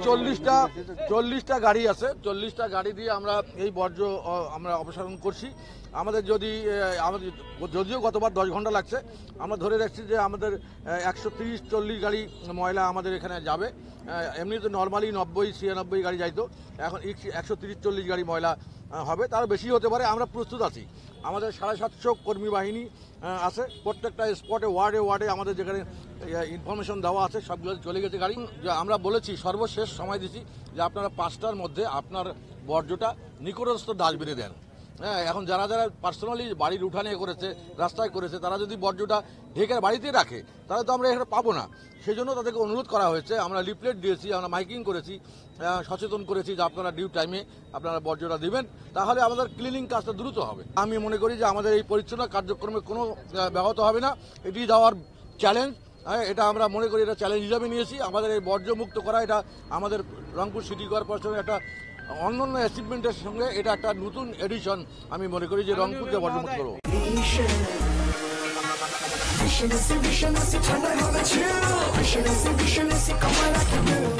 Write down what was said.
40টা গাড়ি আছে, 40টা গাড়ি দিয়ে আমরা এই বর্জ্য আমরা অপসারণ করছি। আমাদের যদিও গতবার 10 ঘন্টা লাগছে, আমরা ধরে রাখছি যে আমাদের 130-40 গাড়ি ময়লা আমাদের এখানে যাবে। এমনিতে নর্মালি 90-96 গাড়ি যাইতো, এখন 130-40 গাড়ি ময়লা হবে, তার বেশি হতে পারে। আমরা প্রস্তুত আছি। আমাদের 750 কর্মী বাহিনী আছে, প্রত্যেকটা স্পটে ওয়ার্ডে আমাদের যেখানে ইনফরমেশন দেওয়া আছে সবগুলো চলে গেছে গাড়ি। আমরা বলেছি, সর্বশেষ সময় দিচ্ছি যে আপনারা 5টার মধ্যে আপনার বর্জ্যটা নিকটস্থ ডাস্টবিনে দেন। হ্যাঁ, এখন যারা পার্সোনালি বাড়ির উঠানে করেছে, রাস্তায় করেছে, তারা যদি বর্জ্যটা ঢেকে বাড়িতে রাখে তাহলে তো আমরা এখানে পাবো না। সেই জন্য তাদেরকে অনুরোধ করা হয়েছে, আমরা লিফলেট দিয়েছি, আমরা মাইকিং করেছি, সচেতন করেছি যে আপনারা ডিউ টাইমে আপনারা বর্জ্যটা দিবেন, তাহলে আমাদের ক্লিনিং কাজটা দ্রুত হবে। আমি মনে করি যে আমাদের এই পরিচ্ছন্ন কার্যক্রমে কোনো ব্যাহত হবে না। এটি যাওয়ার চ্যালেঞ্জ, এটা আমরা মনে করি এটা চ্যালেঞ্জ হিসাবে নিয়েছি। আমাদের এই বর্জ্যমুক্ত করা এটা আমাদের রংপুর সিটি কর্পোরেশনের একটা অন্যান্য অ্যাচিভমেন্টের সঙ্গে এটা একটা নতুন এডিশন। আমি মনে করি যে রংপুরকে বর্জ্যমুক্ত করবো। Vision is it, ঠান্ডায় হবে chill. Vision is it, come on, I can do.